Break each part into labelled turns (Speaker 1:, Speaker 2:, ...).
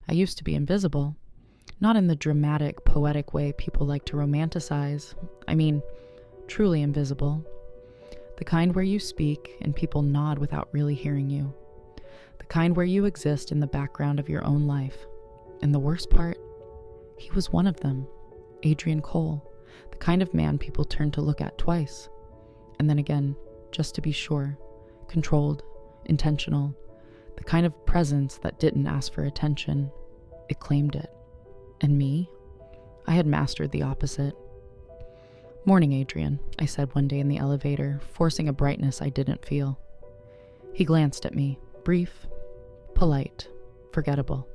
Speaker 1: I used to be invisible. Not in the dramatic, poetic way people like to romanticize. I mean, truly invisible. The kind where you speak and people nod without really hearing you. The kind where you exist in the background of your own life. And the worst part, he was one of them. Adrian Cole, the kind of man people turn to look at twice. And then again, just to be sure. Controlled, intentional. The kind of presence that didn't ask for attention. It claimed it. And me? I had mastered the opposite. "Morning, Adrian," I said one day in the elevator, forcing a brightness I didn't feel. He glanced at me, brief, polite, forgettable.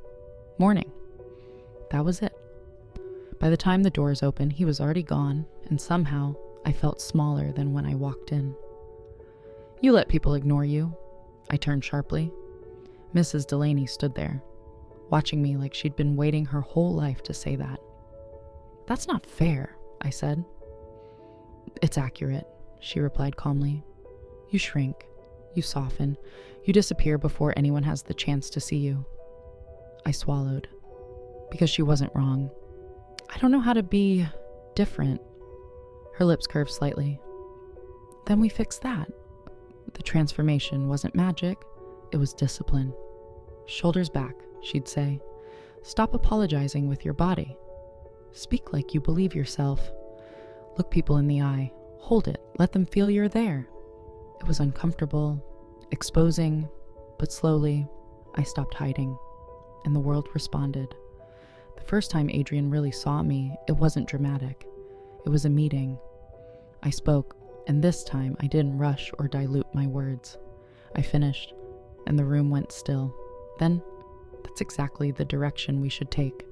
Speaker 1: "Morning." That was it. By the time the doors opened, he was already gone, and somehow I felt smaller than when I walked in. "You let people ignore you." I turned sharply. Mrs. Delaney stood there, watching me like she'd been waiting her whole life to say that. "That's not fair," I said. "It's accurate," she replied calmly. "You shrink, you soften, you disappear before anyone has the chance to see you." I swallowed, because she wasn't wrong. I don't know how to be different. Her lips curved slightly. "Then we fix that." The transformation wasn't magic, it was discipline. "Shoulders back," she'd say. "Stop apologizing with your body. Speak like you believe yourself. Look people in the eye. Hold it. Let them feel you're there." It was uncomfortable, exposing, but slowly, I stopped hiding, and the world responded. The first time Adrian really saw me, it wasn't dramatic. It was a meeting. I spoke, and this time I didn't rush or dilute my words. I finished, and the room went still. Then, that's exactly the direction we should take.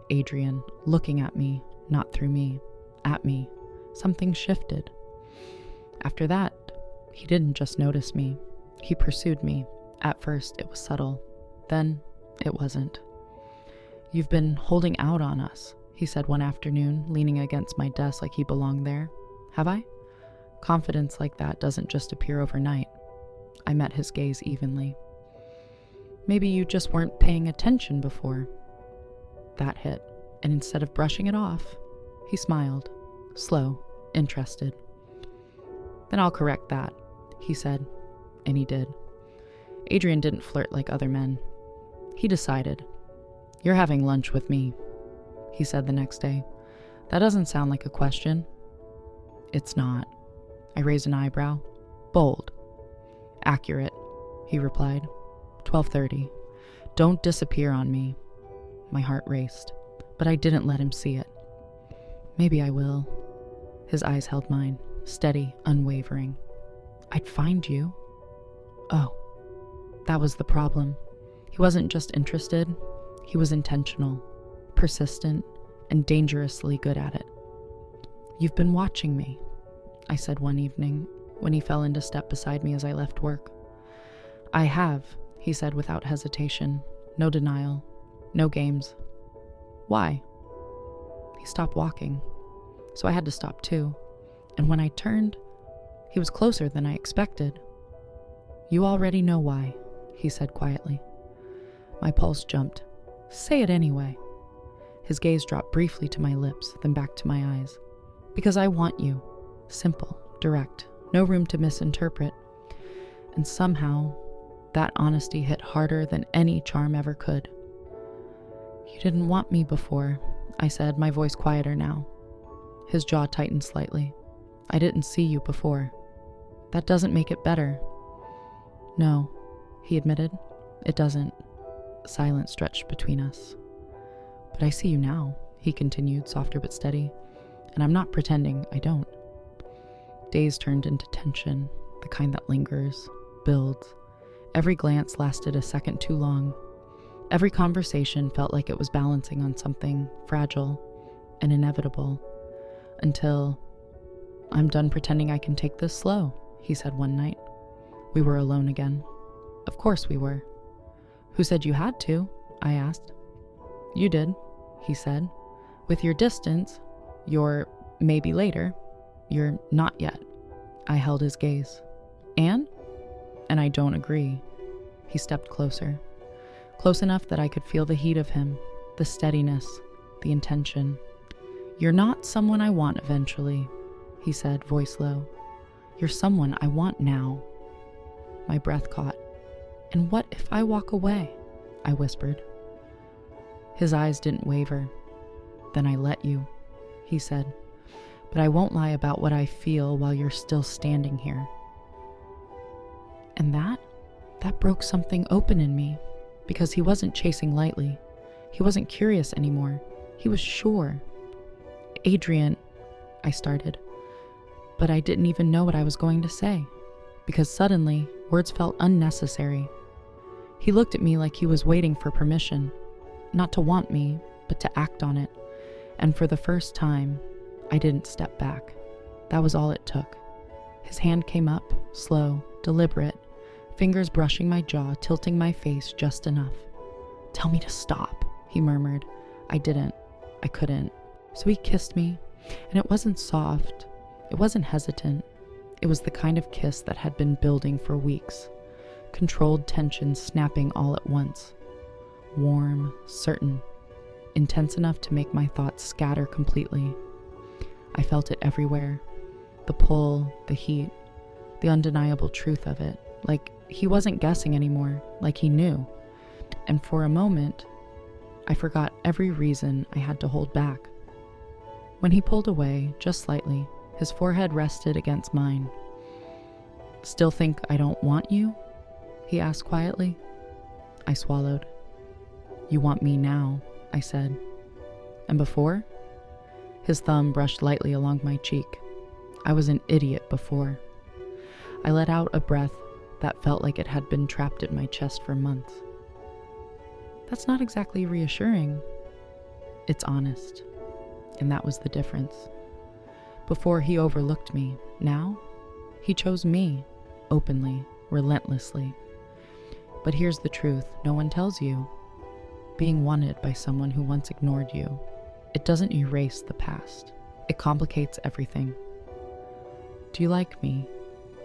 Speaker 1: Adrian, looking at me, not through me. At me. Something shifted. After that, he didn't just notice me. He pursued me. At first, it was subtle. Then, it wasn't. "You've been holding out on us," he said one afternoon, leaning against my desk like he belonged there. "Have I?" Confidence like that doesn't just appear overnight. I met his gaze evenly. "Maybe you just weren't paying attention before." That hit, and instead of brushing it off, he smiled, slow, interested. "Then I'll correct that," he said, and he did. Adrian didn't flirt like other men. He decided. "You're having lunch with me," he said the next day. "That doesn't sound like a question." "It's not." I raised an eyebrow. "Bold." "Accurate," he replied. 12:30. "Don't disappear on me." My heart raced, but I didn't let him see it. "Maybe I will." His eyes held mine, steady, unwavering. "I'd find you." Oh, that was the problem. He wasn't just interested, he was intentional, persistent, and dangerously good at it. "You've been watching me," I said one evening when he fell into step beside me as I left work. "I have," he said without hesitation. No denial, no games. "Why?" He stopped walking, so I had to stop too. And when I turned, he was closer than I expected. "You already know why," he said quietly. My pulse jumped. "Say it anyway." His gaze dropped briefly to my lips, then back to my eyes. "Because I want you. Simple, direct, no room to misinterpret." And somehow, that honesty hit harder than any charm ever could. "You didn't want me before," I said, my voice quieter now. His jaw tightened slightly. "I didn't see you before. That doesn't make it better." "No," he admitted. "It doesn't." Silence stretched between us. "But I see you now," he continued, softer but steady. "And I'm not pretending I don't." Days turned into tension, the kind that lingers, builds. Every glance lasted a second too long. Every conversation felt like it was balancing on something fragile and inevitable. Until, "I'm done pretending I can take this slow," he said one night. We were alone again. Of course we were. "Who said you had to?" I asked. "You did," he said. "With your distance, your maybe later, your not yet." I held his gaze. And I don't agree." He stepped closer. close enough that I could feel the heat of him, the steadiness, the intention. "You're not someone I want eventually," he said, voice low. "You're someone I want now." My breath caught. "And what if I walk away?" I whispered. His eyes didn't waver. "Then I let you," he said. "But I won't lie about what I feel while you're still standing here." And that broke something open in me, because he wasn't chasing lightly. He wasn't curious anymore. He was sure. "Adrian," I started, but I didn't even know what I was going to say, because suddenly words felt unnecessary. He looked at me like he was waiting for permission, not to want me, but to act on it. And for the first time, I didn't step back. That was all it took. His hand came up, slow, deliberate, fingers brushing my jaw, tilting my face just enough. "Tell me to stop," he murmured. I didn't. I couldn't. So he kissed me, and it wasn't soft. It wasn't hesitant. It was the kind of kiss that had been building for weeks. Controlled tension snapping all at once. Warm, certain, intense enough to make my thoughts scatter completely. I felt it everywhere. The pull, the heat, the undeniable truth of it. Like he wasn't guessing anymore, like he knew. And for a moment, I forgot every reason I had to hold back. When he pulled away, just slightly, his forehead rested against mine. "Still think I don't want you?" he asked quietly. I swallowed. "You want me now," I said. "And before?" His thumb brushed lightly along my cheek. I was an idiot before. I let out a breath that felt like it had been trapped in my chest for months. "That's not exactly reassuring." "It's honest." And that was the difference. Before he overlooked me. Now, he chose me, openly, relentlessly. But here's the truth no one tells you. Being wanted by someone who once ignored you, it doesn't erase the past. It complicates everything. "Do you like me?"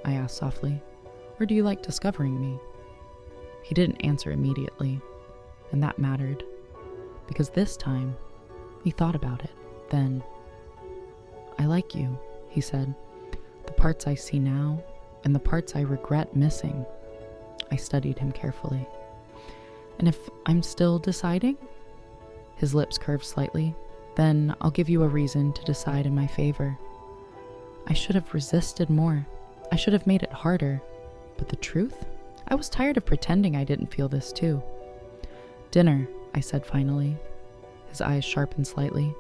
Speaker 1: I asked softly. "Or do you like discovering me?" He didn't answer immediately, and that mattered. Because this time, he thought about it. Then, "I like you," he said. "The parts I see now, and the parts I regret missing." I studied him carefully. "And if I'm still deciding?" His lips curved slightly. "Then I'll give you a reason to decide in my favor." I should have resisted more. I should have made it harder. But the truth? I was tired of pretending I didn't feel this too. "Dinner," I said finally. His eyes sharpened slightly.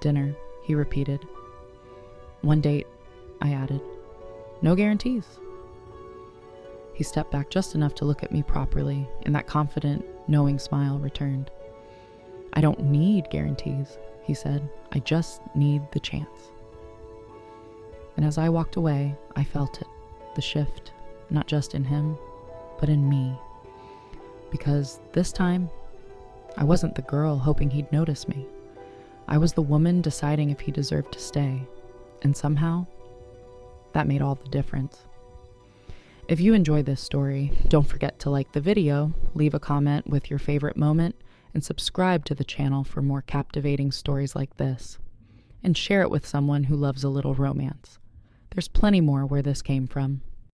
Speaker 1: "Dinner," he repeated. "One date," I added. "No guarantees." He stepped back just enough to look at me properly, and that confident, knowing smile returned. "I don't need guarantees," he said. "I just need the chance." And as I walked away, I felt it, the shift, not just in him, but in me. Because this time, I wasn't the girl hoping he'd notice me. I was the woman deciding if he deserved to stay, and somehow, that made all the difference. If you enjoyed this story, don't forget to like the video, leave a comment with your favorite moment, and subscribe to the channel for more captivating stories like this. And share it with someone who loves a little romance. There's plenty more where this came from.